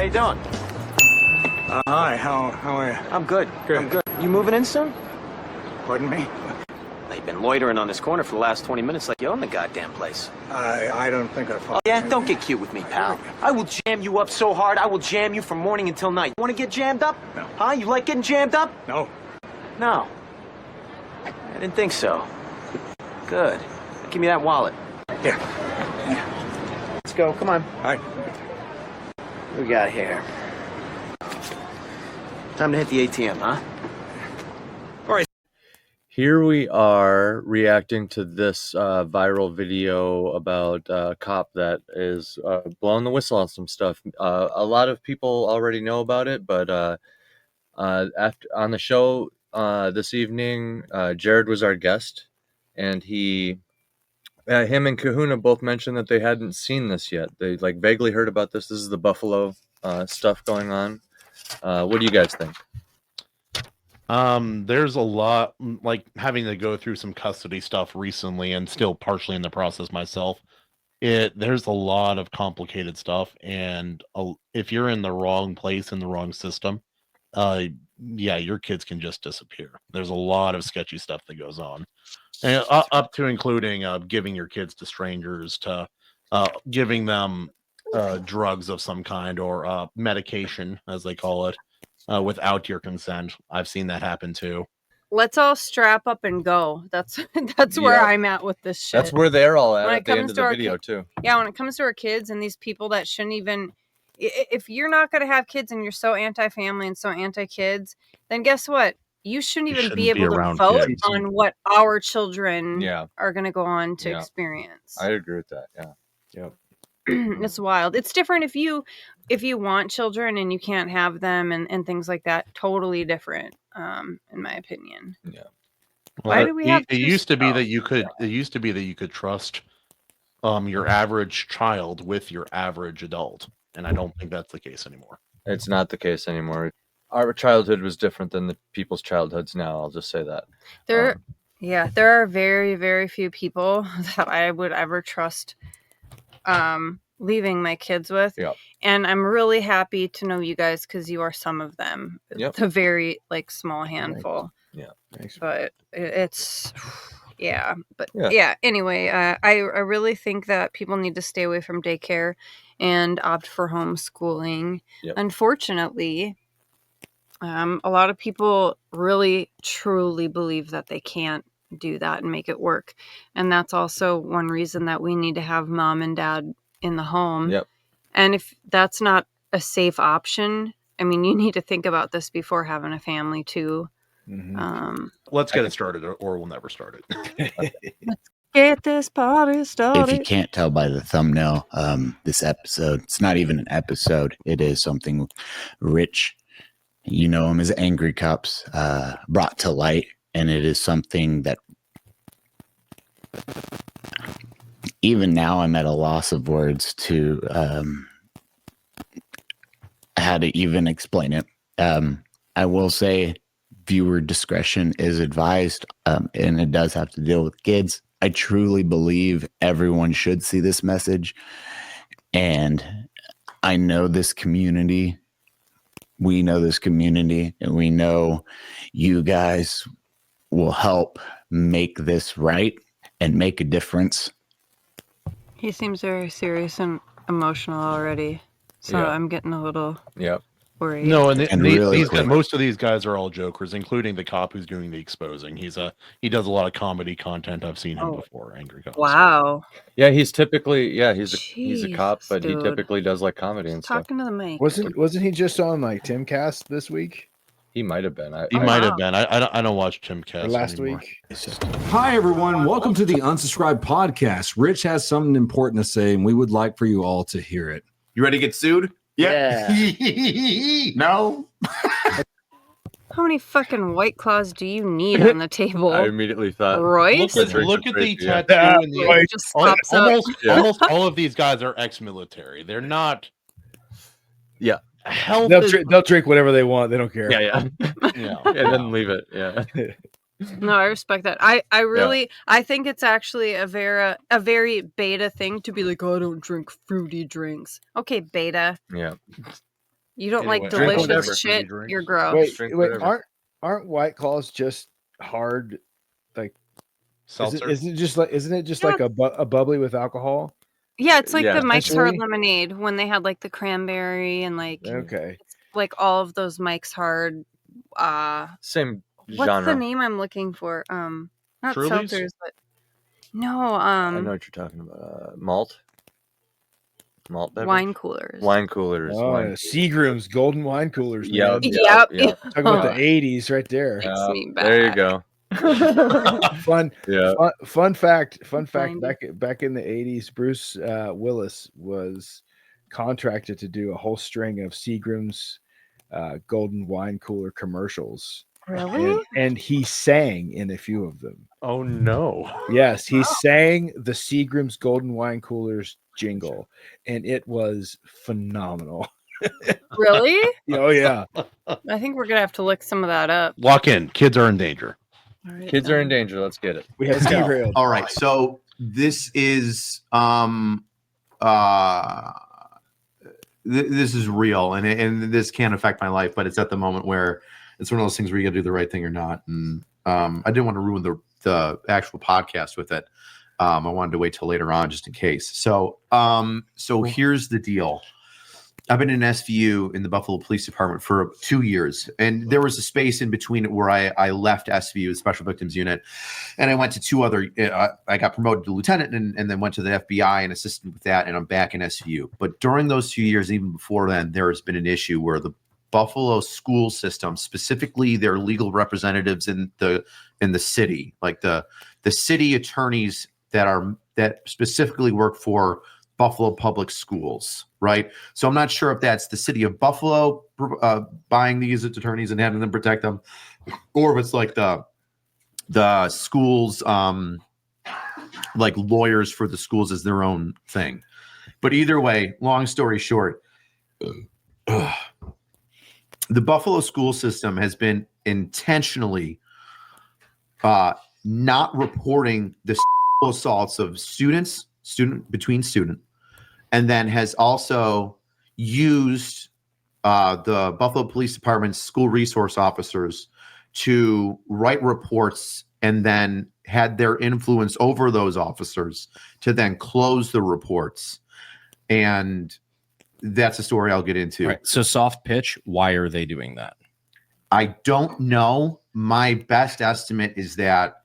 you doing? Hi, how are you? I'm good. Good. I'm good. You moving in soon? Pardon me? You've been loitering on this corner for the last 20 minutes like you own the goddamn place. I don't think I follow. Yeah, don't get cute with me, pal. I will jam you up so hard, I will jam you from morning until night. You want to get jammed up? No. Huh? You like getting jammed up? No. No. I didn't think so. Good. Give me that wallet. Here. Let's go. Come on. Hi. What we got here? Time to hit the ATM, huh? All right. Here we are reacting to this viral video about a cop that is blowing the whistle on some stuff. A lot of people already know about it, but after on the show this evening, Jared was our guest, and him and Kahuna both mentioned that they hadn't seen this yet. They like vaguely heard about this. This is the Buffalo stuff going on. What do you guys think? There's a lot, like having to go through some custody stuff recently and still partially in the process myself. There's a lot of complicated stuff, and if you're in the wrong place in the wrong system, yeah, your kids can just disappear. There's a lot of sketchy stuff that goes on, and up to including giving your kids to strangers, to giving them drugs of some kind, or medication, as they call it, without your consent. I've seen that happen too. Let's all strap up and go. That's where I'm at with this shit. That's where they're all at the end of the video too. Yeah, when it comes to our kids and these people that shouldn't even, if you're not going to have kids and you're so anti-family and so anti-kids, then guess what? You shouldn't even be able to vote on what our children are going to go on to experience. I agree with that. Yeah. Yep. It's wild. It's different if you want children and you can't have them and things like that. Totally different, in my opinion. Yeah. Well, why do we have? It used to be that you could. It used to be that you could trust your average child with your average adult, and I don't think that's the case anymore. It's not the case anymore. Our childhood was different than the people's childhoods now. I'll just say that. There are very, very few people that I would ever trust leaving my kids with. And I'm really happy to know you guys because you are some of them. It's a very small handful. But it's anyway, I really think that people need to stay away from daycare and opt for homeschooling. Unfortunately, a lot of people really truly believe that they can't do that and make it work, and that's also one reason that we need to have mom and dad in the home. And if that's not a safe option, I mean, you need to think about this before having a family too. Let's get it started, or we'll never start it. Let's get this party started. If you can't tell by the thumbnail, this episode, it's not even an episode, it is something Rich, you know him as Angry Cops, brought to light. And it is something that even now I'm at a loss of words to how to even explain it. I will say viewer discretion is advised, and it does have to deal with kids. I truly believe everyone should see this message. And I know this community. We know this community, and we know you guys will help make this right and make a difference. He seems very serious and emotional already, so I'm getting a little worried. No, and really these guys, most of these guys are all jokers, incling the cop who's doing the exposing. He does a lot of comedy content. I've seen him before. Angry Cops. Wow. Yeah, he's typically he's a cop, but dude. he typically does like comedy and stuff. Talking to the mic. Wasn't he just on like Timcast this week? He might have been. He might have been. I don't watch Timcast last anymore. week. Hi, everyone. Welcome to the Unsubscribed Podcast. Rich has something important to say, and we would like for you all to hear it. You ready to get sued? Yeah. No? How many fucking White Claws do you need on the table? I immediately thought, Royce? Look at the tattoo. And the, just pops up. Almost all of these guys are ex-military. They're not. Yeah. They'll drink whatever they want. They don't care. Yeah. And then leave it. Yeah. No, I respect that. I really I think it's actually a very beta thing to be like, oh, I don't drink fruity drinks. Okay, beta. Yeah. You don't Anyway, like drink delicious whatever. shit. Drink. You're gross. Wait, Drink wait, whatever. aren't White Claws just hard? Like, Seltzer. isn't it just Yeah. like a bubbly with alcohol? Yeah, it's like Yeah, the Mike's Hard essentially. Lemonade when they had like the cranberry and like Okay. like all of those Mike's Hard. Same What's genre. the name I'm looking for? Not Truly's? seltzers, but no. I know what you're talking about. Malt beverage? Wine coolers. Wine coolers. Oh, wine Seagram's golden wine coolers. Yep. Man. Yep. Talking about the '80s, right there. Takes me back. There you go. Fun fact. Fine. Back in the '80s, Bruce Willis was contracted to do a whole string of Seagram's golden wine cooler commercials. Really? And he sang in a few of them. Oh no! Yes, he sang the Seagram's golden wine coolers jingle, and it was phenomenal. Really? Oh yeah. I think we're gonna have to look some of that up. Lock in. Kids are in danger. All right, Kids are in danger. Let's get it. We have derailed. All right, so this is this is real, and this can affect my life, but it's at the moment where it's one of those things where you got to do the right thing or not. And I didn't want to ruin the actual podcast with it. I wanted to wait till later on just in case. So here's the deal. I've been in SVU in the Buffalo Police Department for 2 years, and there was a space in between it where I left SVU, the Special Victims Unit, and I went to two other. I got promoted to lieutenant, and then went to the FBI and assisted with that, and I'm back in SVU. But during those 2 years, even before then, there has been an issue where the Buffalo school system, specifically their legal representatives in the city, like the city attorneys that specifically work for Buffalo Public Schools, right? So I'm not sure if that's the city of Buffalo buying these attorneys and having them protect them, or if it's like the schools, like lawyers for the schools as their own thing. But either way, long story short, the Buffalo school system has been intentionally not reporting the assaults of student between student, and then has also used the Buffalo Police Department's school resource officers to write reports and then had their influence over those officers to then close the reports. And that's a story I'll get into. Right. So soft pitch, why are they doing that? I don't know. My best estimate is that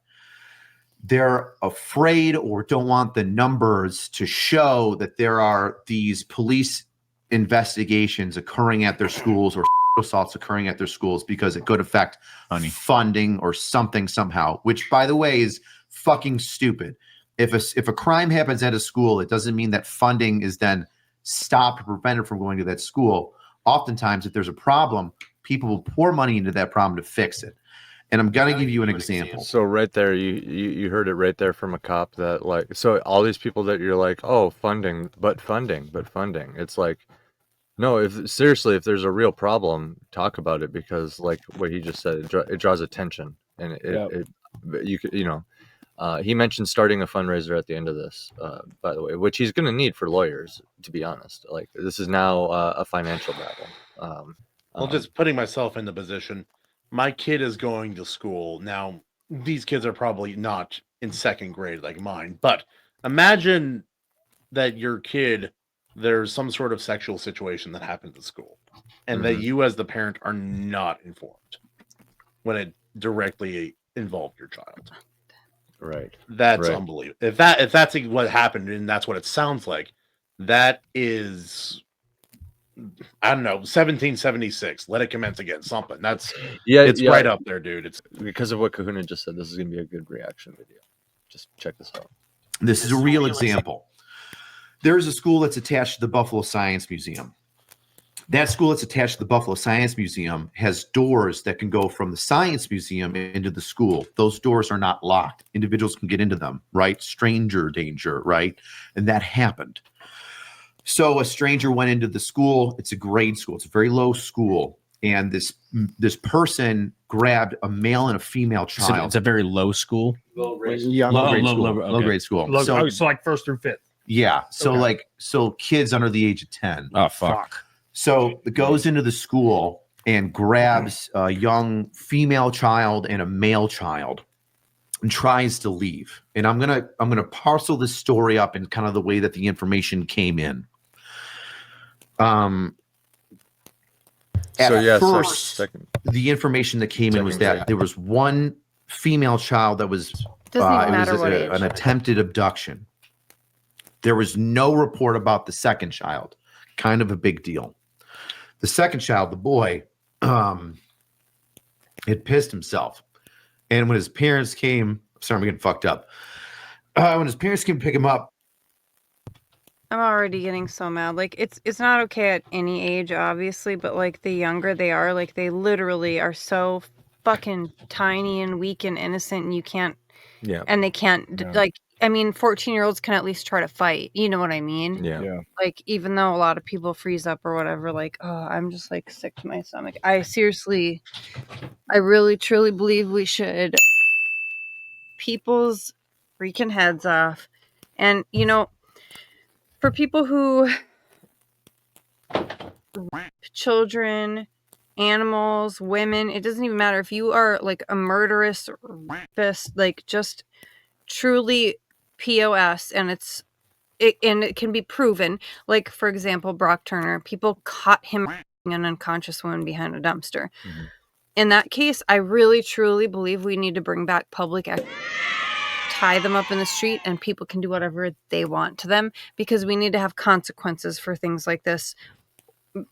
they're afraid or don't want the numbers to show that there are these police investigations occurring at their schools or assaults occurring at their schools, because it could affect funding or something somehow, which, by the way, is fucking stupid. If a crime happens at a school, it doesn't mean that funding is then stopped or prevented from going to that school. Oftentimes, if there's a problem, people will pour money into that problem to fix it. And I'm going to give you an example. So right there, you heard it right there from a cop that, like, so all these people that you're like, oh, funding. It's like, no, if there's a real problem, talk about it, because like what he just said, it draws attention, and he mentioned starting a fundraiser at the end of this, by the way, which he's going to need for lawyers, to be honest. Like, this is now a financial battle. Well, just putting myself in the position, my kid is going to school now. These kids are probably not in second grade like mine, but imagine that your kid, there's some sort of sexual situation that happens at school, and that you as the parent are not informed when it directly involved your child. Right. That's unbelievable. If that's what happened, and that's what it sounds like, that is, I don't know, 1776. Let it commence again. Something. It's right up there, dude. It's because of what Kahuna just said. This is going to be a good reaction video. Just check this out. This is a real example. There's a school that's attached to the Buffalo Science Museum. That school that's attached to the Buffalo Science Museum has doors that can go from the Science Museum into the school. Those doors are not locked. Individuals can get into them, right? Stranger danger, right? And that happened. So a stranger went into the school. It's a grade school. It's a very low school. And this person grabbed a male and a female child. So it's a very low school? Low grade school. So like first through fifth. Yeah. So so kids under the age of 10. Oh, fuck. So it goes into the school and grabs a young female child and a male child and tries to leave. And I'm gonna parcel this story up in kind of the way that the information came in. The information that came in was that there was one female child that was an attempted abduction. There was no report about the second child. Kind of a big deal. The second child, the boy, had pissed himself. And when his parents came, sorry, I'm getting fucked up. When his parents came to pick him up, I'm already getting so mad. Like, it's not okay at any age, obviously, but like the younger they are, like they literally are so fucking tiny and weak and innocent, and you can't, and they can't, like, I mean, 14-year-olds can at least try to fight. You know what I mean? Yeah. Like, even though a lot of people freeze up or whatever, like, oh, I'm just like sick to my stomach. I really, truly believe we should people's freaking heads off. And, you know, for people who rape children, animals, women, it doesn't even matter if you are like a murderous rapist, like just truly POS, and it can be proven. Like, for example, Brock Turner, people caught him an unconscious woman behind a dumpster. Mm-hmm. In that case, I really truly believe we need to bring back public tie them up in the street, and people can do whatever they want to them, because we need to have consequences for things like this,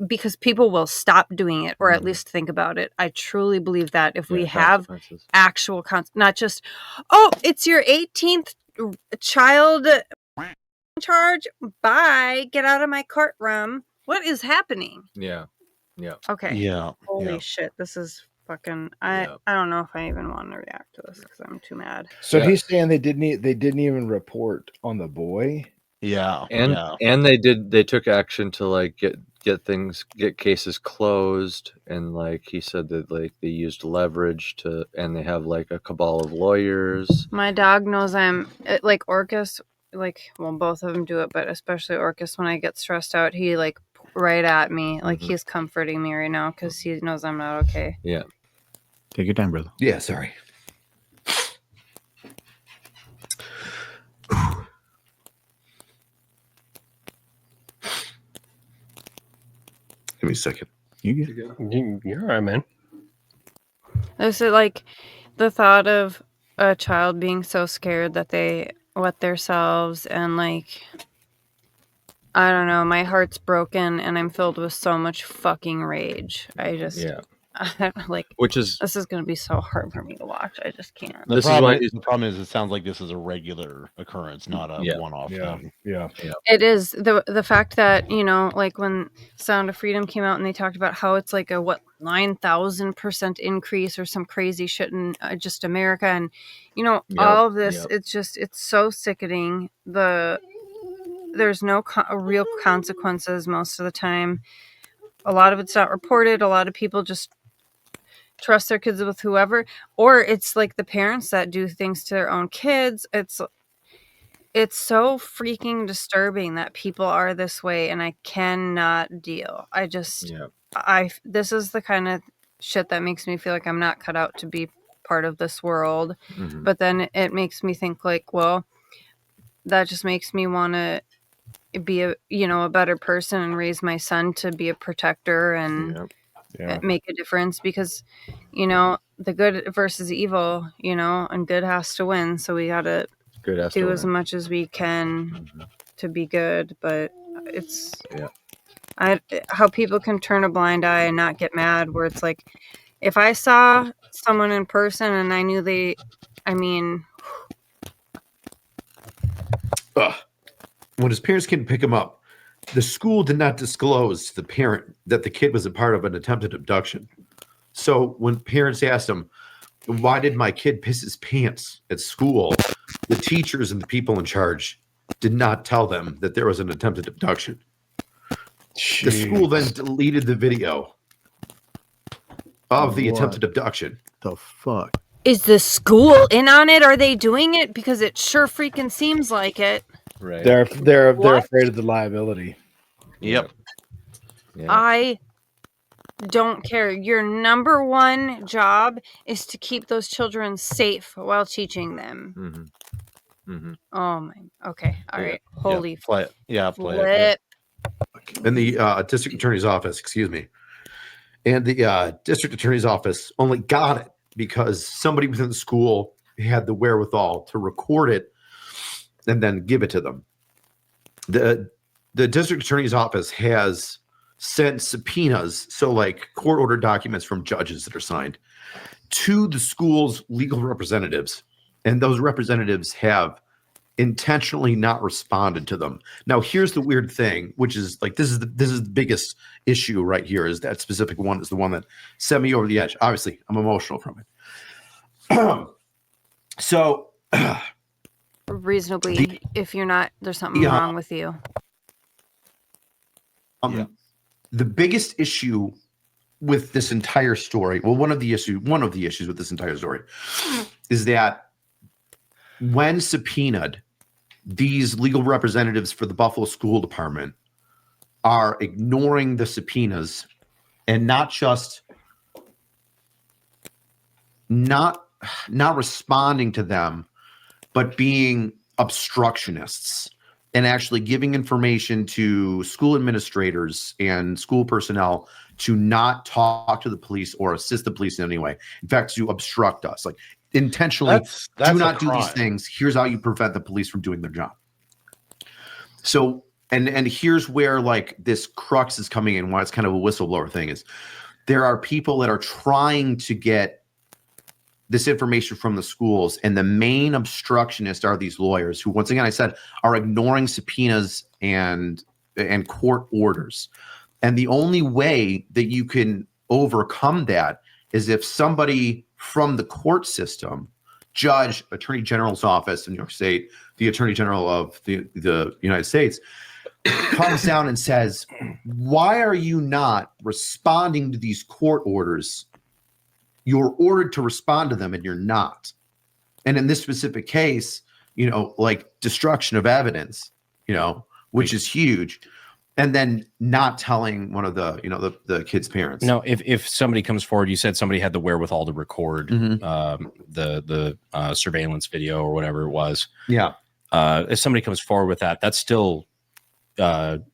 because people will stop doing it, or at least think about it. I truly believe that if we have actual not just, oh, it's your 18th child charge, bye, get out of my courtroom. What is happening? Okay. Holy shit, this is fucking, I don't know if I even want to react to this because I'm too mad. So he's saying they didn't even report on the boy. And they took action to like get cases closed, and like he said that like they used leverage to, and they have like a cabal of lawyers. My dog knows I'm like Orcus, like, well, both of them do it, but especially Orcus, when I get stressed out, he like right at me, like he's comforting me right now because he knows I'm not okay. Yeah. Take your time, brother. Yeah, sorry. Give me a second. You're all right, man. Is it like the thought of a child being so scared that they wet themselves, and like, I don't know, my heart's broken and I'm filled with so much fucking rage. This is going to be so hard for me to watch. I just can't. The problem is it sounds like this is a regular occurrence, not a one-off thing. Yeah. It is the fact that, you know, like when Sound of Freedom came out and they talked about how it's like a 9,000% increase or some crazy shit in just America, and you know, all of this, it's so sickening. There's no real consequences most of the time. A lot of it's not reported. A lot of people just trust their kids with whoever, or it's like the parents that do things to their own kids. It's so freaking disturbing that people are this way, and I cannot deal. This is the kind of shit that makes me feel like I'm not cut out to be part of this world. Mm-hmm. But then it makes me think like, well, that just makes me want to be a better person and raise my son to be a protector and make a difference, because, you know, the good versus evil, you know, and good has to win. So we got to do as much as we can to be good. But it's how people can turn a blind eye and not get mad, where it's like, if I saw someone in person and I knew when his parents came to pick him up, the school did not disclose to the parent that the kid was a part of an attempted abduction. So when parents asked him, why did my kid piss his pants at school, the teachers and the people in charge did not tell them that there was an attempted abduction. Jeez. The school then deleted the video of the attempted abduction. The fuck? Is the school in on it? Are they doing it? Because it sure freaking seems like it. Right. They're afraid of the liability. Yep. I don't care. Your number one job is to keep those children safe while teaching them. Oh my. Okay. All right. Holy play it. flip. In the district attorney's office, excuse me. And the district attorney's office only got it because somebody within the school had the wherewithal to record it and then give it to them. The district attorney's office has sent subpoenas, so like court order documents from judges that are signed, to the school's legal representatives, and those representatives have intentionally not responded to them. Now, here's the weird thing, which is like this is the biggest issue right here. Is that specific one is the one that sent me over the edge. Obviously, I'm emotional from it. So, reasonably, if you're not, there's something wrong with you. The biggest issue with this entire story, well, one of the issues with this entire story is that when subpoenaed, these legal representatives for the Buffalo School Department are ignoring the subpoenas and not just not responding to them, but being obstructionists and actually giving information to school administrators and school personnel to not talk to the police or assist the police in any way. In fact, to obstruct us, like intentionally that's do not a do these crime. things. Here's how you prevent the police from doing their job. So, and here's where like this crux is coming in, why it's kind of a whistleblower thing is there are people that are trying to get this information from the schools, and the main obstructionist are these lawyers who, once again, I said, are ignoring subpoenas and court orders. And the only way that you can overcome that is if somebody from the court system, judge, attorney general's office in New York State, the attorney general of the United States, comes down and says, why are you not responding to these court orders? You're ordered to respond to them and you're not. And in this specific case, like destruction of evidence, which is huge. And then not telling one of the kid's parents. No, if somebody comes forward, you said somebody had the wherewithal to record the surveillance video or whatever it was. Yeah. If somebody comes forward with that, that's still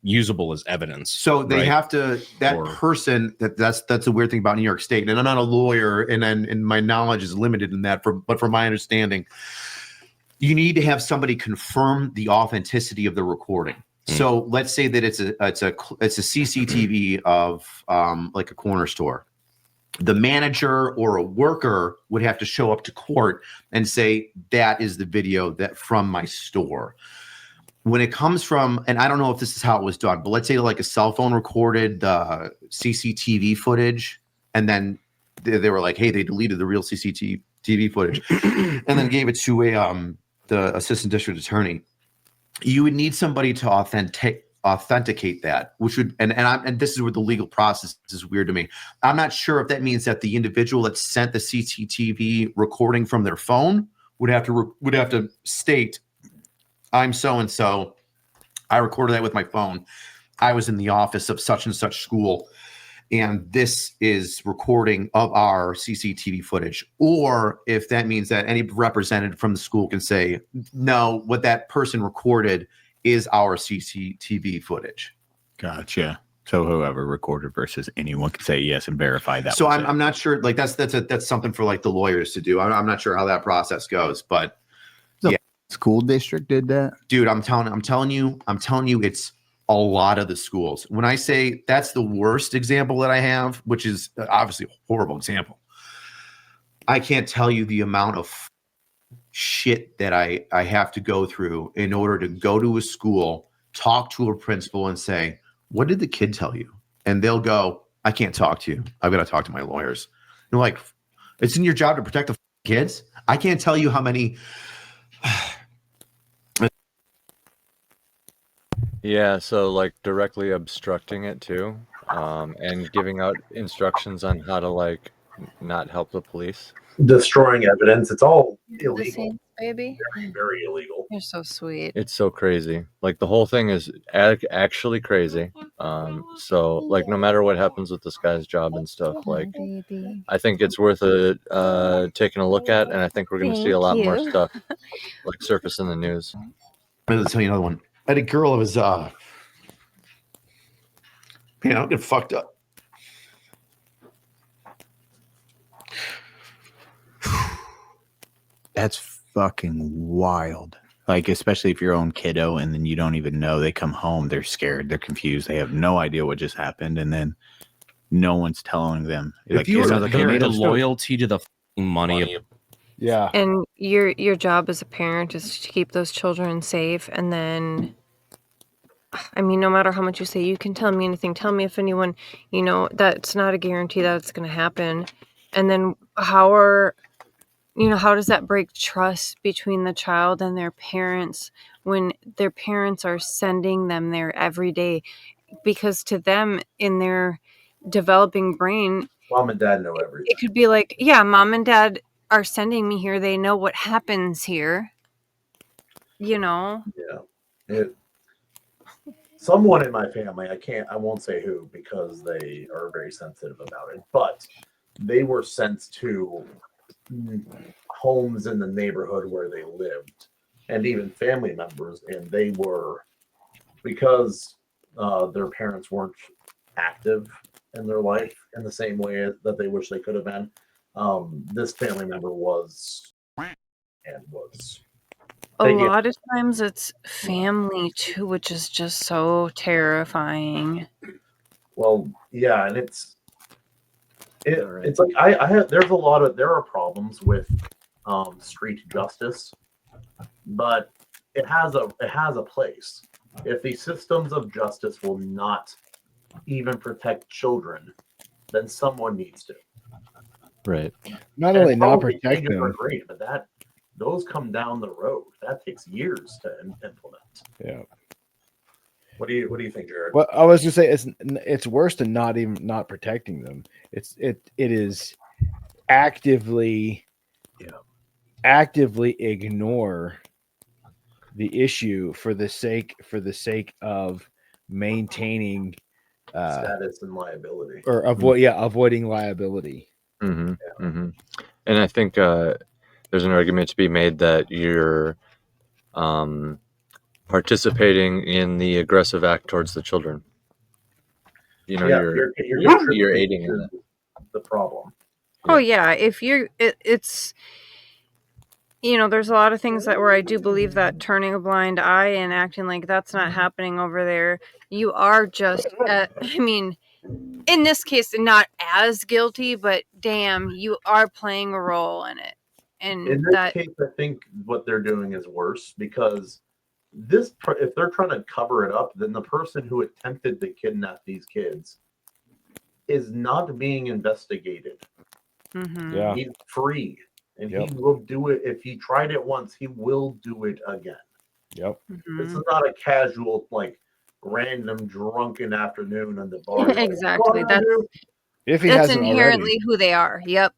usable as evidence. So they have to, person, that's a weird thing about New York State. And I'm not a lawyer, and my knowledge is limited in that, but from my understanding, you need to have somebody confirm the authenticity of the recording. So let's say that it's a CCTV of like a corner store. The manager or a worker would have to show up to court and say, that is the video that from my store. When it comes from, and I don't know if this is how it was done, but let's say like a cell phone recorded the CCTV footage, and then they were like, hey, they deleted the real CCTV footage, and then gave it to the assistant district attorney. You would need somebody to authenticate that, which would, and this is where the legal process is weird to me. I'm not sure if that means that the individual that sent the CCTV recording from their phone would have to state, I'm so and so. I recorded that with my phone. I was in the office of such and such school, and this is recording of our CCTV footage. Or if that means that any representative from the school can say, no, what that person recorded is our CCTV footage. Gotcha. So whoever recorded versus anyone can say yes and verify that. So I'm not sure. Like that's something for like the lawyers to do. I'm not sure how that process goes, but yeah. School district did that, dude. I'm telling you, it's a lot of the schools. When I say that's the worst example that I have, which is obviously a horrible example, I can't tell you the amount of shit that I have to go through in order to go to a school, talk to a principal and say, what did the kid tell you? And they'll go, I can't talk to you. I've got to talk to my lawyers. You're like, it's in your job to protect the kids. I can't tell you how many. Yeah, so like directly obstructing it too, and giving out instructions on how to like not help the police. Destroying evidence, it's all illegal. baby. Very, very illegal. You're so sweet. It's so crazy. Like the whole thing is actually crazy. So like no matter what happens with this guy's job and stuff, like Baby. I think it's worth taking a look at, and I think we're going to see a lot more stuff like surface in the news. I'm going to tell you another one. I had a girl that was, man, I'll get fucked up. That's fucking wild. Like, especially if your own kiddo and then you don't even know, they come home, they're scared, they're confused, they have no idea what just happened, and then no one's telling them. Like, the loyalty to the money. Yeah. And your job as a parent is to keep those children safe. And then, I mean, no matter how much you say, you can tell me anything, tell me if anyone, that's not a guarantee that it's going to happen. And then how does that break trust between the child and their parents when their parents are sending them there every day? Because to them, in their developing brain, Mom and dad know everything. it could be like, yeah, mom and dad are sending me here. They know what happens here. Yeah. Someone in my family, I won't say who because they are very sensitive about it, but they were sent to homes in the neighborhood where they lived, and even family members, and they were, because their parents weren't active in their life in the same way that they wish they could have been. This family member was. A lot of times it's family too, which is just so terrifying. Well, yeah, and it's like there are problems with street justice, but it has a place. If the systems of justice will not even protect children, then someone needs to. Right. Not only not protect changes are them. great, but those come down the road. That takes years to implement. Yeah. What do you think, Jared? Well, I was just say it's worse than not protecting them. It is actively ignore the issue for the sake of maintaining status and liability, or avoiding liability. Mm-hmm. Mm-hmm. And I think there's an argument to be made that you're participating in the aggressive act towards the children. You're aiding in it. The problem. Oh yeah, if it's there's a lot of things where I do believe that turning a blind eye and acting like that's not happening over there, you are just in this case not as guilty, but damn, you are playing a role in it. And in this case, I think what they're doing is worse, because if they're trying to cover it up, then the person who attempted to kidnap these kids is not being investigated. Mm-hmm. Yeah. He's free, and he will do it. If he tried it once, he will do it again. Yep. Mm-hmm. This is not a casual, random drunken afternoon on the bar. Exactly. If he that's hasn't inherently already. who they are. Yep.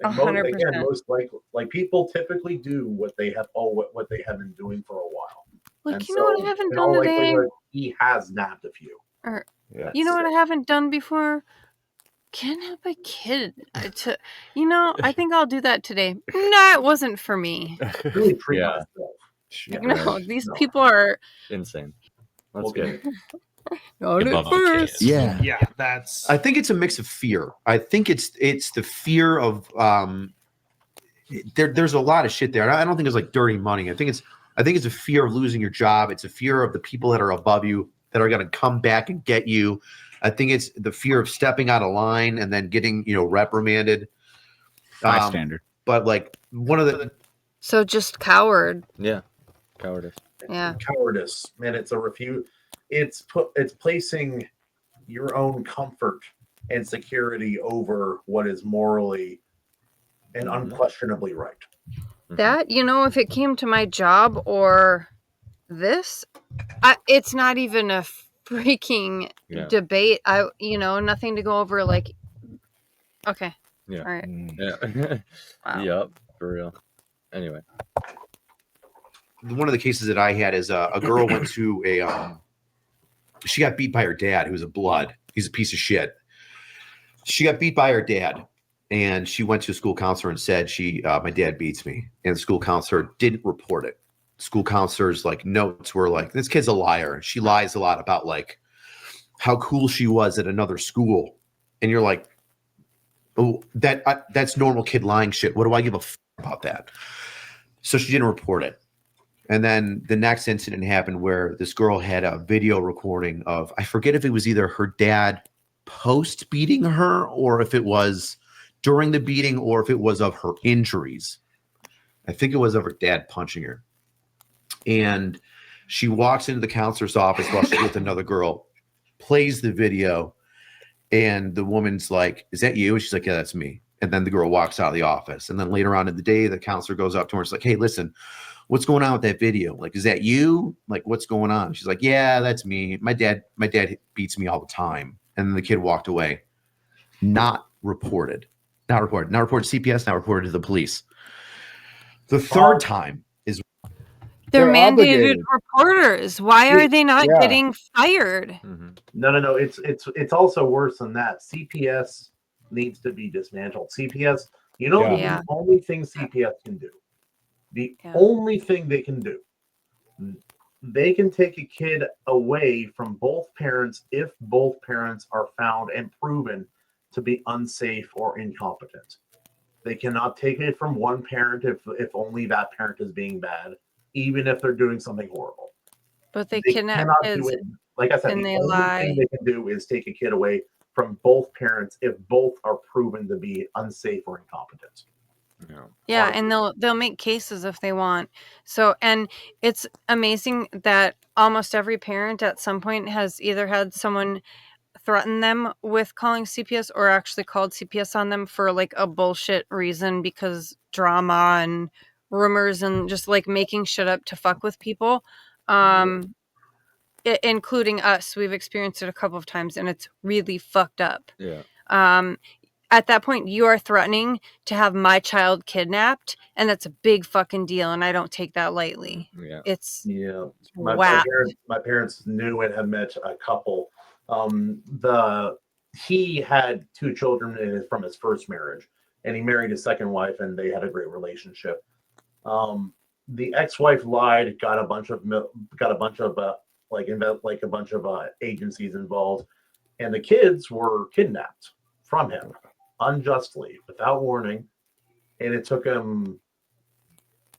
100%. Again, most likely, people typically do what they have been doing for a while. Like, and you know what I haven't done today? He has nabbed a few. Or, you know what I haven't done before? Kidnap a kid. I think I'll do that today. No, it wasn't for me. Really treat myself. No, these people are insane. That's good. Not at first. Yeah, that's. I think it's a mix of fear. I think it's the fear of There's a lot of shit there. I don't think it's like dirty money. I think it's a fear of losing your job. It's a fear of the people that are above you that are going to come back and get you. I think it's the fear of stepping out of line and then getting reprimanded. Bystander. But one of the. So just coward. Yeah, cowardice. Yeah, cowardice. Man, it's a refuse. It's placing your own comfort and security over what is morally and unquestionably right. That, if it came to my job or this, it's not even a freaking debate. Nothing to go over. Okay. Yeah. All right. Yeah. Wow. Yep. For real. Anyway. one of the cases that I had is a girl went to she got beat by her dad, who's a blood. He's a piece of shit. She got beat by her dad, and she went to a school counselor and said, my dad beats me. And the school counselor didn't report it. School counselor's like notes were like, this kid's a liar. She lies a lot about like how cool she was at another school. And you're like, oh, that's normal kid lying shit. What do I give a f about that? So she didn't report it. And then the next incident happened where this girl had a video recording of, I forget if it was either her dad post beating her or if it was during the beating or if it was of her injuries. I think it was of her dad punching her. And she walks into the counselor's office while she's with another girl, plays the video, and the woman's like, is that you? And she's like, yeah, that's me. And then the girl walks out of the office. And then later on in the day, the counselor goes up to her and is like, hey, listen, what's going on with that video? Like, is that you? Like, what's going on? She's like, yeah, that's me. My dad beats me all the time. And then the kid walked away. Not reported. Not reported. Not reported to CPS, not reported to the police. The third time is they're mandated obligated reporters. Why are they not getting fired? No. It's also worse than that. CPS needs to be dismantled. CPS, the only thing CPS can do. The only thing they can do. They can take a kid away from both parents if both parents are found and proven to be unsafe or incompetent. They cannot take it from one parent if only that parent is being bad, even if they're doing something horrible. But they cannot do it. Like I said, the only thing they can do is take a kid away from both parents if both are proven to be unsafe or incompetent. Yeah, and they'll make cases if they want. So, and it's amazing that almost every parent at some point has either had someone threaten them with calling CPS or actually called CPS on them for like a bullshit reason because drama and rumors and just like making shit up to fuck with people. Including us. We've experienced it a couple of times and it's really fucked up. Yeah. At that point, you are threatening to have my child kidnapped, and that's a big fucking deal, and I don't take that lightly. Yeah. It's my parents knew and had met a couple. He had 2 children from his first marriage, and he married his second wife, and they had a great relationship. The ex-wife lied, got a bunch of agencies involved, and the kids were kidnapped from him unjustly, without warning, and it took him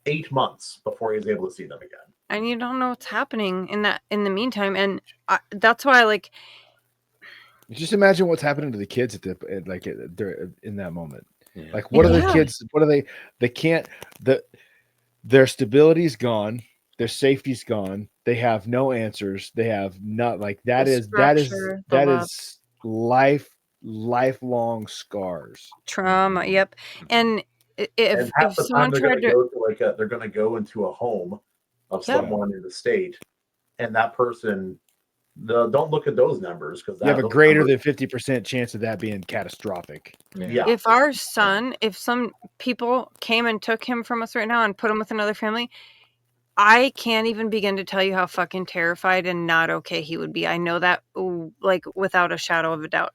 8 months before he was able to see them again. And you don't know what's happening in the meantime, and that's why, like, just imagine what's happening to the kids they're in that moment. Yeah. Like, what are the kids? What are they? They can't. Their stability's gone. Their safety's gone. They have no answers. They have not like that is lifelong scars, trauma. Yep. And if someone tried to they're going to go into a home of someone in the state, and that person, don't look at those numbers because you have a greater than 50% chance of that being catastrophic. Yeah. If our son, if some people came and took him from us right now and put him with another family, I can't even begin to tell you how fucking terrified and not okay he would be. I know that, like, without a shadow of a doubt.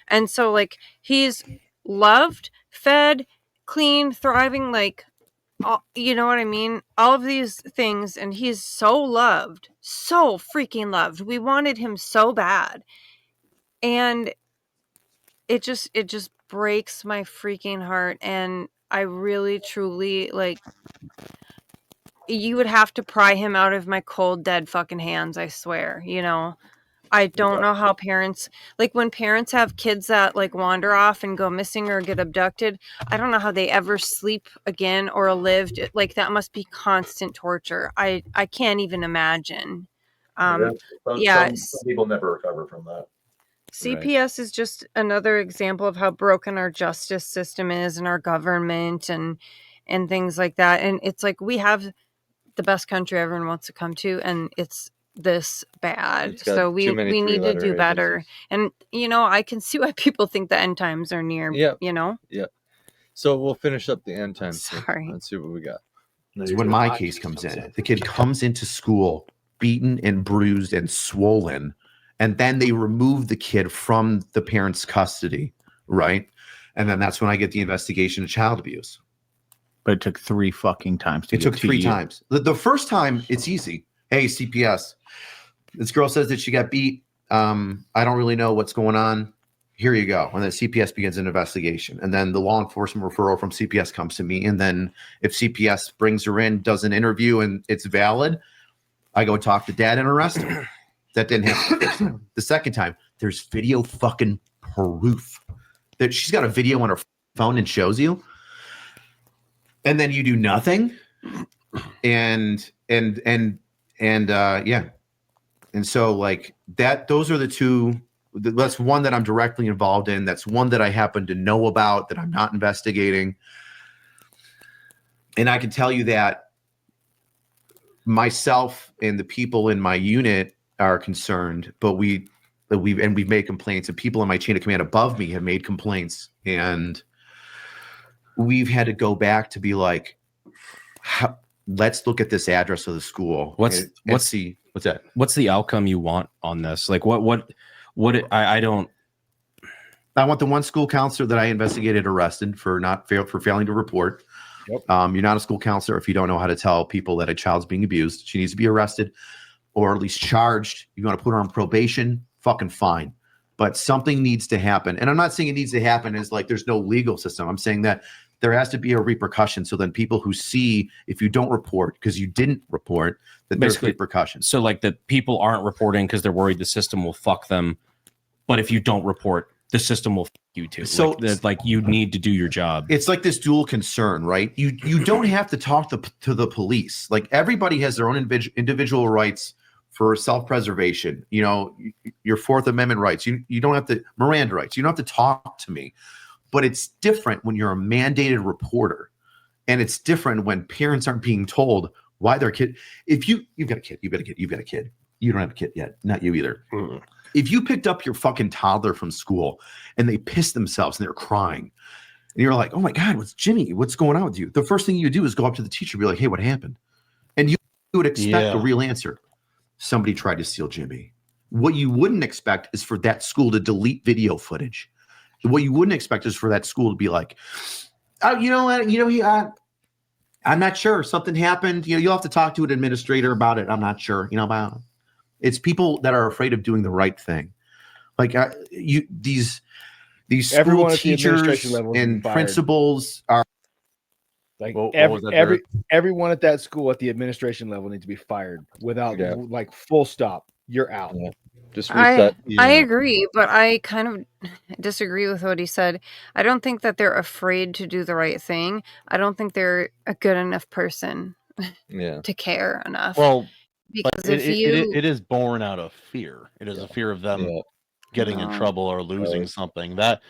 And so, like, he's loved, fed, clean, thriving, like, you know what I mean? All of these things, and he's so loved, so freaking loved. We wanted him so bad. And it just breaks my freaking heart. And I really, truly, like, you would have to pry him out of my cold, dead fucking hands, I swear. I don't know how parents, like, when parents have kids that like wander off and go missing or get abducted, I don't know how they ever sleep again or lived. Like, that must be constant torture. I can't even imagine. Some people never recover from that. CPS is just another example of how broken our justice system is and our government and things like that. And it's like, we have the best country everyone wants to come to, and it's this bad. So we need to do better. And I can see why people think the end times are near. Yeah. So we'll finish up the end times. Sorry. Let's see what we got. is when my case comes in. The kid comes into school beaten and bruised and swollen, and then they remove the kid from the parents' custody, right? And then that's when I get the investigation of child abuse. But it took 3 fucking times to It get took to 3 you. times. The first time, it's easy. Hey, CPS, this girl says that she got beat. I don't really know what's going on. Here you go. And then CPS begins an investigation. And then the law enforcement referral from CPS comes to me. And then if CPS brings her in, does an interview, and it's valid, I go talk to dad and arrest him. That didn't happen the first time. The second time, there's video fucking proof that she's got a video on her phone and shows you. And then you do nothing. And yeah. And so like that, those are the two. That's one that I'm directly involved in. That's one that I happen to know about that I'm not investigating. And I can tell you that myself and the people in my unit are concerned, but we've made complaints, and people in my chain of command above me have made complaints, and we've had to go back to be like, let's look at this address of the school. What's that? What's the outcome you want on this? Like I don't. I want the one school counselor that I investigated arrested for failing to report. Yep. You're not a school counselor if you don't know how to tell people that a child's being abused. She needs to be arrested or at least charged. You want to put her on probation, fucking fine. But something needs to happen. And I'm not saying it needs to happen as like there's no legal system. I'm saying that there has to be a repercussion. So then people who see if you don't report because you didn't report, that there's repercussions. So like the people aren't reporting because they're worried the system will fuck them. But if you don't report, the system will fuck you too. So like you need to do your job. It's like this dual concern, right? You don't have to talk to the police. Like everybody has their own individual rights for self-preservation. You know, your Fourth Amendment rights. You don't have to Miranda rights. You don't have to talk to me. But it's different when you're a mandated reporter, and it's different when parents aren't being told why their kid. If you've got a kid, you've got a kid. You don't have a kid yet. Not you either. Mm-hmm. If you picked up your fucking toddler from school and they pissed themselves and they're crying, and you're like, oh my God, what's going on with you? The first thing you do is go up to the teacher and be like, hey, what happened? And you would expect a real answer. Somebody tried to steal Jimmy. What you wouldn't expect is for that school to delete video footage. What you wouldn't expect is for that school to be like, oh, you know what? I'm not sure. Something happened. You'll have to talk to an administrator about it. I'm not sure. About it. It's people that are afraid of doing the right thing. Like these school teachers and principals are like everyone at that school at the administration level needs to be fired without like full stop. You're out. Yeah. Just reset. I agree, but I kind of disagree with what he said. I don't think that they're afraid to do the right thing. I don't think they're a good enough person to care enough. Well, because but it is born out of fear. It is a fear of them getting in trouble or losing something. That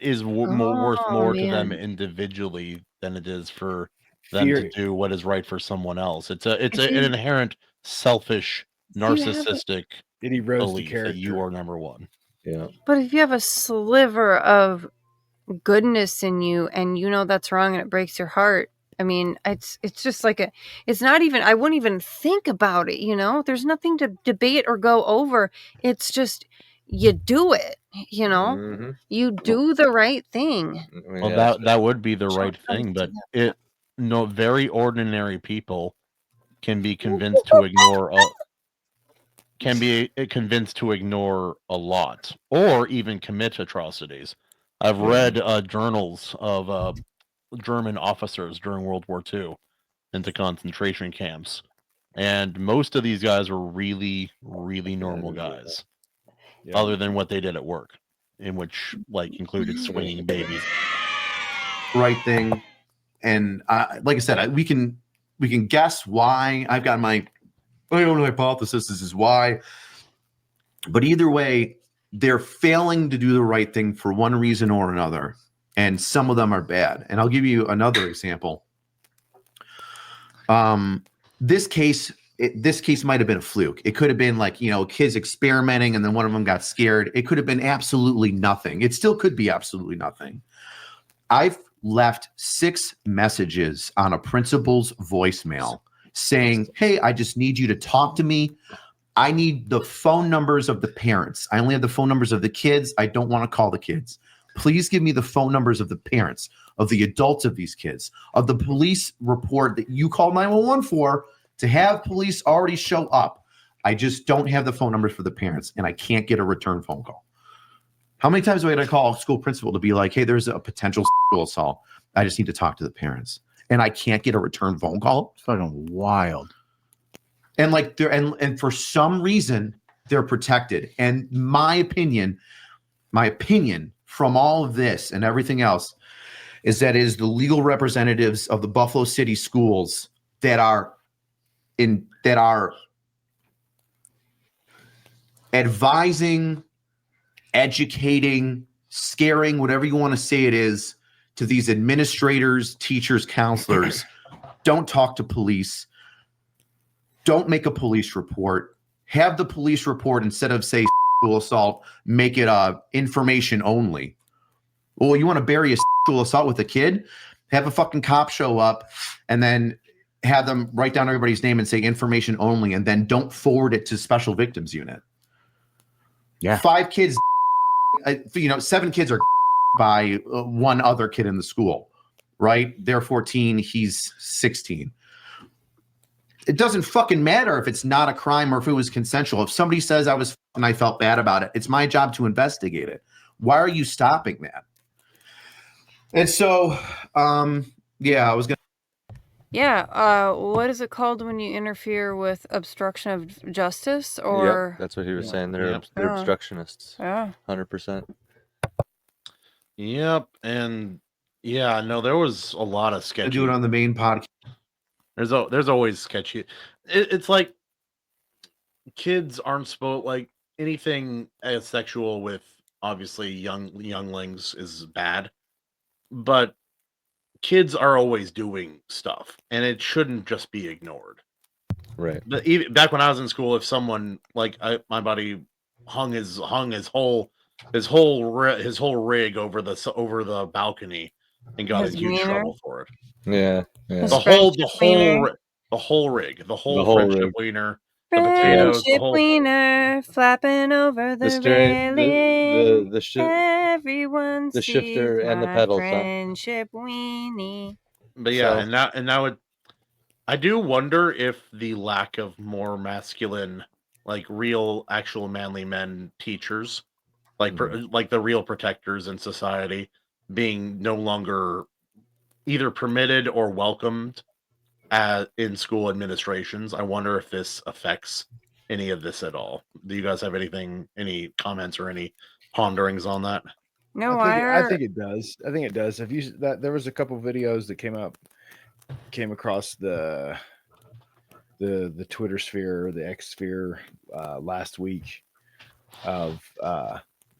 is worth more to them individually than it is for them to do what is right for someone else. It's an inherent selfish, narcissistic belief that you are number one. Yeah. But if you have a sliver of goodness in you and you know that's wrong and it breaks your heart, I mean, it's just like it's not even, I wouldn't even think about it, there's nothing to debate or go over. It's just, you do it, Mm-hmm. you do the right thing. Well, that would be the right thing, but very ordinary people can be convinced to ignore a lot or even commit atrocities. I've read journals of German officers during World War II into concentration camps, and most of these guys were really, really normal guys, other than what they did at work, in which included swinging babies. Right thing, and like I said, we can guess why. I've got my own hypothesis. This is why, but either way, they're failing to do the right thing for one reason or another. And some of them are bad. And I'll give you another example. This case might have been a fluke. It could have been kids experimenting and then one of them got scared. It could have been absolutely nothing. It still could be absolutely nothing. I've left 6 messages on a principal's voicemail saying, hey, I just need you to talk to me. I need the phone numbers of the parents. I only have the phone numbers of the kids. I don't want to call the kids. Please give me the phone numbers of the parents, of the adults of these kids, of the police report that you called 911 for, to have police already show up. I just don't have the phone numbers for the parents, and I can't get a return phone call. How many times do I have to call a school principal to be like, hey, there's a potential sexual assault. I just need to talk to the parents, and I can't get a return phone call? It's fucking wild. And like they're and for some reason they're protected. And my opinion from all of this and everything else is that it is the legal representatives of the Buffalo City schools that are advising, educating, scaring, whatever you want to say it is, to these administrators, teachers, counselors. Don't talk to police. Don't make a police report. Have the police report, instead of say sexual assault, make it information only. Well, you want to bury a sexual assault with a kid? Have a fucking cop show up and then have them write down everybody's name and say information only, and then don't forward it to special victims unit. Yeah. 5 kids, 7 kids are by one other kid in the school, right? They're 14, he's 16. It doesn't fucking matter if it's not a crime or if it was consensual. If somebody says I felt bad about it, it's my job to investigate it. Why are you stopping that? And so, yeah, I was going to. Yeah. What is it called when you interfere with obstruction of justice? Or Yep, that's what he was saying. They're Yeah. obstructionists. Yeah. 100%. Yep, and yeah, no, there was a lot of sketchy. Do it on the main podcast. There's always sketchy. It's like kids aren't supposed, like, anything as sexual with obviously younglings is bad, but kids are always doing stuff, and it shouldn't just be ignored. Right. But even back when I was in school, if someone like my buddy hung his whole rig over the balcony and got in His huge wiener? trouble for it. Yeah. His The friendship whole wiener? the whole whole friendship rig. wiener, the potatoes, the Friendship whole. wiener flapping over the railing. Everyone the sees shifter and the my pedals, huh? friendship weenie. But yeah, So- and now it. I do wonder if the lack of more masculine, like real, actual manly men teachers, like like the real protectors in society, being no longer either permitted or welcomed in school administrations. I wonder if this affects any of this at all. Do you guys have any comments or any ponderings on that? No, I think it does. I think it does. If you there was a couple videos that came across the Twitter sphere, the X sphere last week of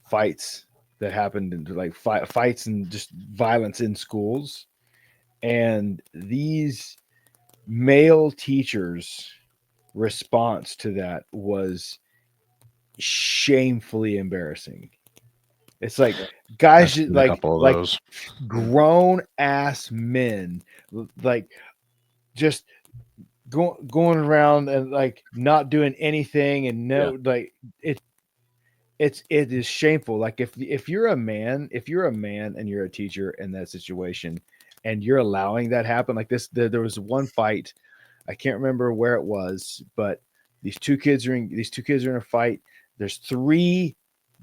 fights that happened, and like fights and just violence in schools, and these male teachers' response to that was shamefully embarrassing. It's like guys like grown ass men, like just going around and like not doing anything, and like it is shameful. Like if you're a man and you're a teacher in that situation and you're allowing that happen, like this, there was one fight, I can't remember where it was, but these two kids are in a fight. There's 3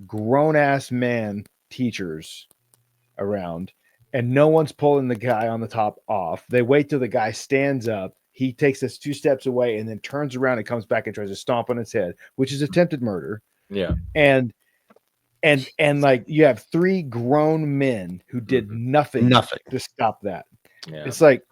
grown ass man teachers around, and no one's pulling the guy on the top off. They wait till the guy stands up. He takes us 2 steps away and then turns around and comes back and tries to stomp on his head, which is attempted murder. Yeah. And like you have 3 grown men who did nothing to stop that. Yeah. It's like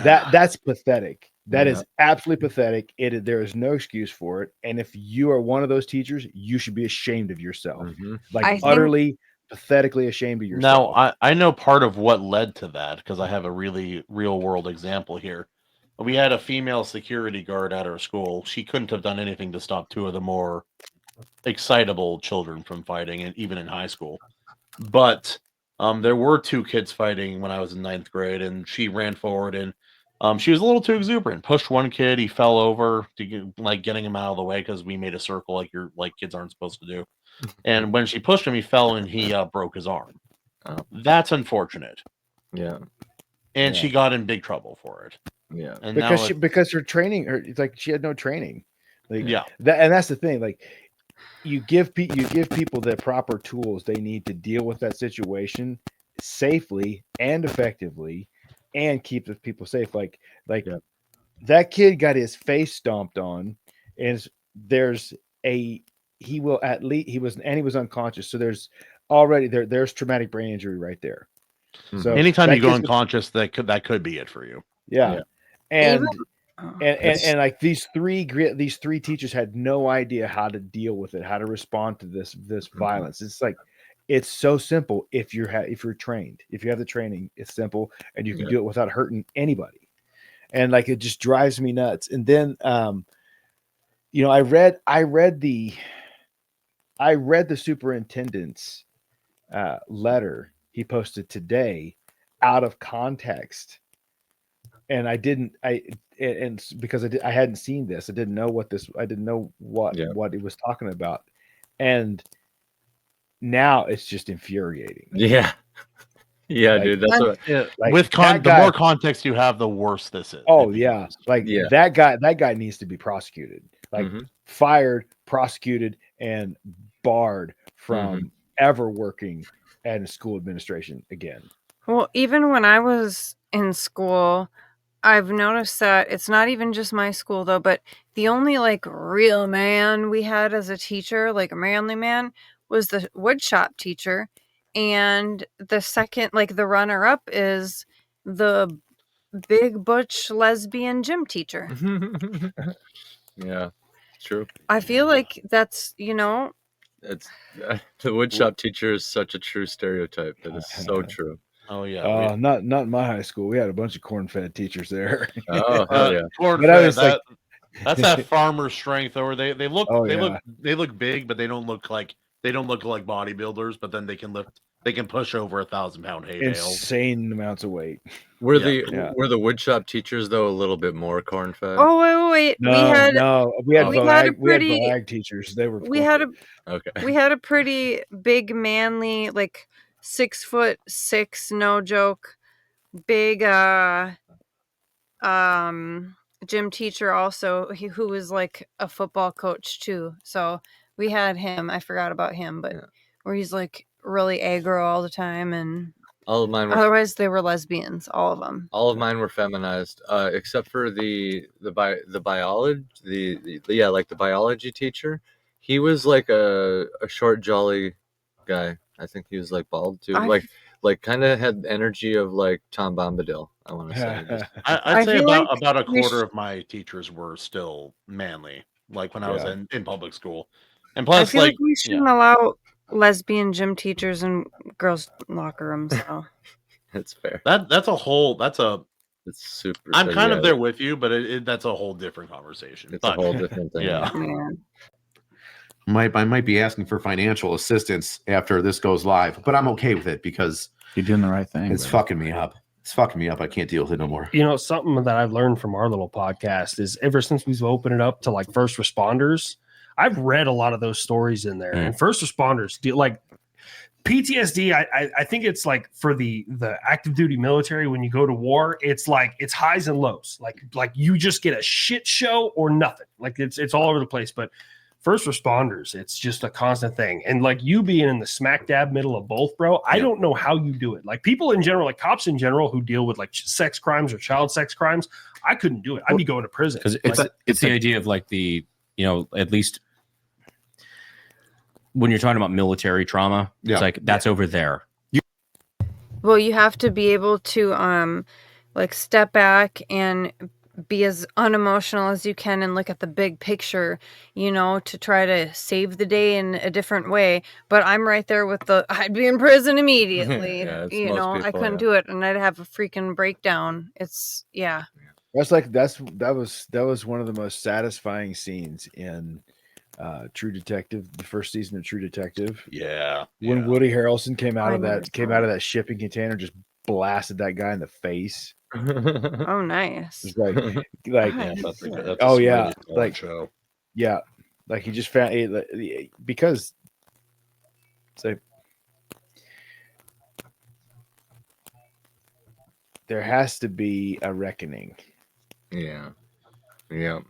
that's pathetic. That is absolutely pathetic. There is no excuse for it. And if you are one of those teachers, you should be ashamed of yourself. Like utterly, pathetically ashamed of yourself. Now, I know part of what led to that because I have a really real world example here. We had a female security guard at our school. She couldn't have done anything to stop 2 of the more excitable children from fighting, and even in high school. But There were 2 kids fighting when I was in 9th grade, and she ran forward and she was a little too exuberant. Pushed one kid, he fell over to getting him out of the way because we made a circle like kids aren't supposed to do. And when she pushed him, he fell and he broke his arm. Oh. That's unfortunate. Yeah. And she got in big trouble for it. Yeah. And because her training, it's like she had no training. Like, yeah. And that's the thing. Like, you give people the proper tools they need to deal with that situation safely and effectively, and keep the people safe. Like that kid got his face stomped on, and he was unconscious. So there's already there's traumatic brain injury right there. So anytime you go unconscious, that could be it for you. Yeah. And like these three teachers had no idea how to deal with it, how to respond to this violence. It's like, it's so simple if you're trained, if you have the training, it's simple, and you can do it without hurting anybody. And like, it just drives me nuts. And then I read the superintendent's letter he posted today out of context. And because I hadn't seen this, I didn't know what it was talking about. And now it's just infuriating. Yeah. Yeah, dude. That's what, the more context you have, the worse this is. Oh yeah. That guy needs to be prosecuted. Like fired, prosecuted, and barred from ever working at a school administration again. Well, even when I was in school, I've noticed that it's not even just my school though, but the only like real man we had as a teacher, like a manly man, was the woodshop teacher. And the second, like the runner up, is the big butch lesbian gym teacher. Yeah, true. I feel like that's, it's the woodshop teacher is such a true stereotype. That is so true. Oh yeah. Not in my high school. We had a bunch of corn-fed teachers there. Oh hell yeah. But I was that's that farmer strength, or they look big, but they don't look like bodybuilders, but then they can push over 1,000-pound hay bales. Insane amounts of weight. Were the woodshop teachers though a little bit more corn-fed? Oh wait. We had brag teachers. They were. We had a pretty big, manly, like 6'6", no joke, big gym teacher also, who was like a football coach too. So we had him. I forgot about him, but where he's like really aggro all the time, and all of mine. Otherwise, they were lesbians. All of them. All of mine were feminized, except for the biology, like the biology teacher. He was like a short, jolly guy. I think he was like bald too. Like kind of had energy of like Tom Bombadil, I want to say. I'd say about a quarter of my teachers were still manly, like when I was in public school. And plus, I feel like we shouldn't allow lesbian gym teachers in girls' locker rooms. So. That's fair. It's super. I'm kind of there with you, but that's a whole different conversation. It's a whole different thing. Yeah. I might be asking for financial assistance after this goes live, but I'm okay with it because you're doing the right thing. It's fucking me up. It's fucking me up. I can't deal with it no more. Something that I've learned from our little podcast is ever since we've opened it up to like first responders, I've read a lot of those stories in there, and first responders deal like PTSD. I think it's like for the active duty military, when you go to war, it's like it's highs and lows. Like you just get a shit show or nothing. Like it's all over the place. But first responders, it's just a constant thing. And like you being in the smack dab middle of both, bro, I don't know how you do it. Like people in general, like cops in general who deal with like sex crimes or child sex crimes, I couldn't do it. I'd be going to prison. Because it's the idea of like the, at least when you're talking about military trauma, it's like that's over there. Well, you have to be able to like step back and be as unemotional as you can and look at the big picture, to try to save the day in a different way. But I'm right there with I'd be in prison immediately. I couldn't do it, and I'd have a freaking breakdown. That was one of the most satisfying scenes in True Detective, the first season of True Detective. Yeah. When Woody Harrelson came out I of never that saw it. shipping container, just blasted that guy in the face. Oh, nice. It's like Yeah, that's a oh really yeah, solid like show. yeah, like he just found because it's like there has to be a reckoning. Yeah. Yeah.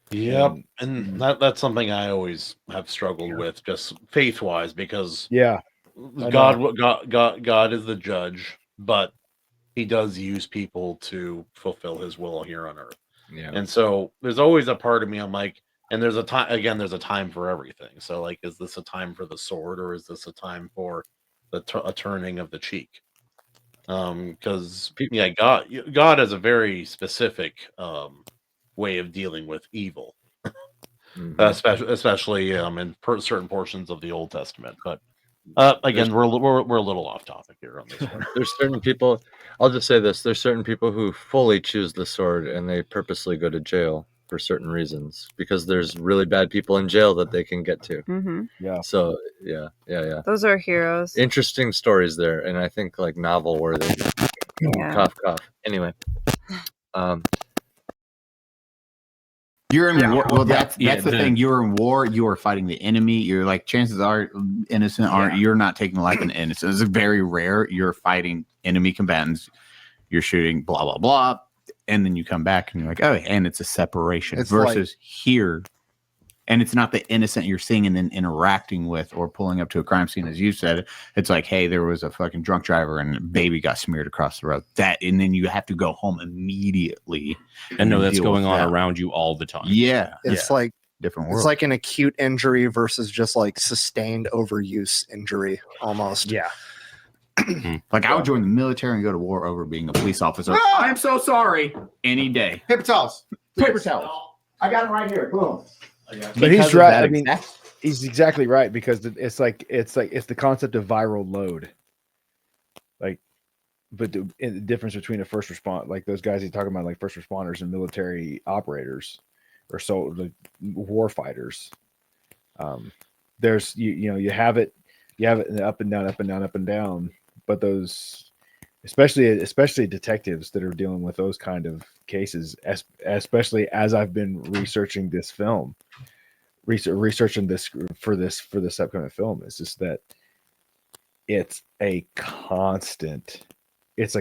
Yep, and that's something I always have struggled with, just faith wise, because yeah, God is the judge, but He does use people to fulfill His will here on earth. Yeah. And so there's always a part of me, I'm like, and there's a time again, there's a time for everything. So like, is this a time for the sword, or is this a time for a turning of the cheek? Because yeah, God has a very specific way of dealing with evil. Especially in certain portions of the Old Testament. But again, we're a little off topic here on this one. There's certain people. I'll just say this: there's certain people who fully choose the sword and they purposely go to jail for certain reasons because there's really bad people in jail that they can get to. Mm-hmm. Yeah. So yeah. Those are heroes. Interesting stories there, and I think like novel worthy. Yeah. Cough, cough. Anyway, You're in war. Well, that's the thing. You're in war. You are fighting the enemy. You're like, chances are innocent aren't. You're not taking the life of an innocent. It's very rare. You're fighting enemy combatants. You're shooting blah blah blah, and then you come back and you're like, oh, and it's a separation It's versus here. And it's not the innocent you're seeing and then interacting with or pulling up to a crime scene, as you said. It's like, hey, there was a fucking drunk driver and a baby got smeared across the road. And then you have to go home immediately and know that's going on around you all the time. Yeah, it's like different world. It's like an acute injury versus just like sustained overuse injury, almost. Yeah. Like I would join the military and go to war over being a police officer. I'm so sorry. Any day. Paper towels. Paper towels. I got them right here. Boom. But he's right. I mean, he's exactly right because it's the concept of viral load. Like, but the difference between a first responder, like those guys he's talking about, like first responders and military operators, or so the war fighters. There's you have it up and down, up and down, up and down. But those, especially detectives that are dealing with those kind of cases, especially as I've been researching this film. Researching this for this upcoming film is just that it's like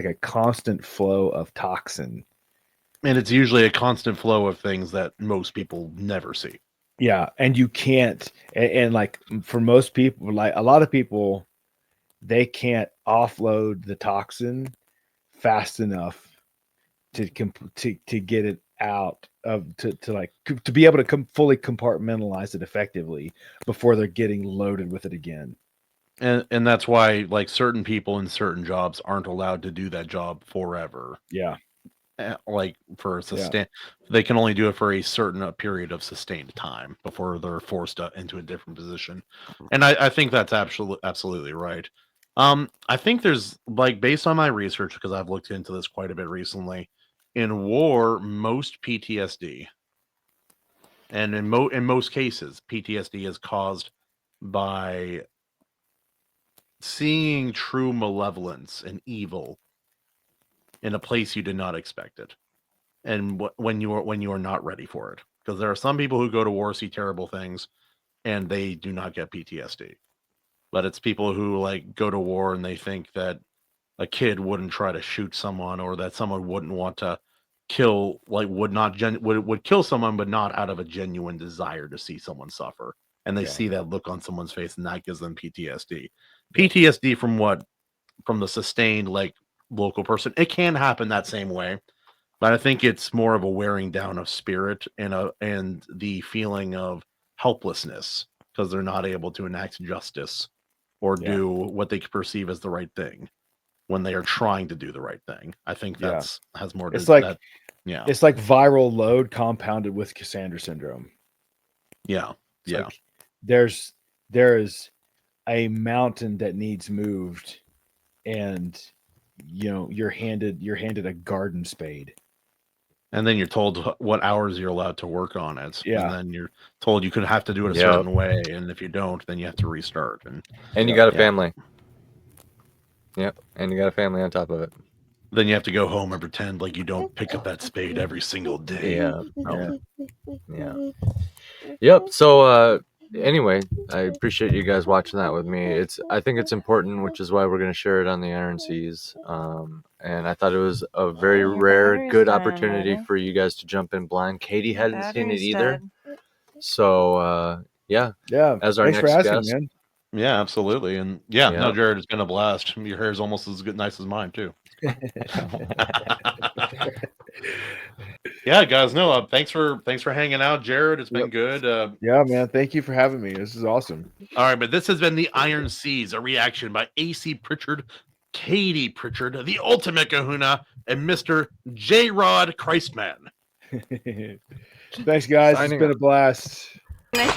a constant flow of toxin, and it's usually a constant flow of things that most people never see. Yeah, and you can't, and like for most people, like a lot of people, they can't offload the toxin fast enough to get it out of to be able to fully compartmentalize it effectively before they're getting loaded with it again. And that's why like certain people in certain jobs aren't allowed to do that job forever. Yeah. Like for they can only do it for a certain period of sustained time before they're forced into a different position. And I think that's absolutely right. I think there's like, based on my research, because I've looked into this quite a bit recently, in war, most PTSD, and in most cases, PTSD is caused by seeing true malevolence and evil in a place you did not expect it, and when you are not ready for it. Because there are some people who go to war, see terrible things, and they do not get PTSD. But it's people who like go to war and they think that a kid wouldn't try to shoot someone, or that someone wouldn't want to kill, like would kill someone, but not out of a genuine desire to see someone suffer. And they see that look on someone's face, and that gives them PTSD. PTSD from the sustained like local person, it can happen that same way, but I think it's more of a wearing down of spirit and the feeling of helplessness because they're not able to enact justice or do what they perceive as the right thing when they are trying to do the right thing. I think has more to it's like that. Yeah, it's like viral load compounded with Cassandra syndrome. Yeah. It's like there is a mountain that needs moved, and you're handed a garden spade. And then you're told what hours you're allowed to work on it. Yeah. And then you're told you could have to do it a certain way. And if you don't, then you have to restart. And you got a family. Yep. And you got a family on top of it. Then you have to go home and pretend like you don't pick up that spade every single day. Yeah. Yeah. Yep. So anyway, I appreciate you guys watching that with me. I think it's important, which is why we're going to share it on the RNCs. And I thought it was a very rare, good opportunity for you guys to jump in blind. Katie hadn't seen it either. So yeah. As our Thanks for next asking, guest. man. Yeah, absolutely. And no, Jared, it's been a blast. Your hair is almost as good, nice as mine too. Yeah, guys. No, thanks for hanging out, Jared. It's been good. Yeah, man. Thank you for having me. This is awesome. All right, but this has been the Iron Seas, a reaction by A.C Pritchard, Katie Pritchard, the ultimate Kahuna, and Mr. JARROD CHRISTMAN. Thanks, guys. It's been a blast. Nice.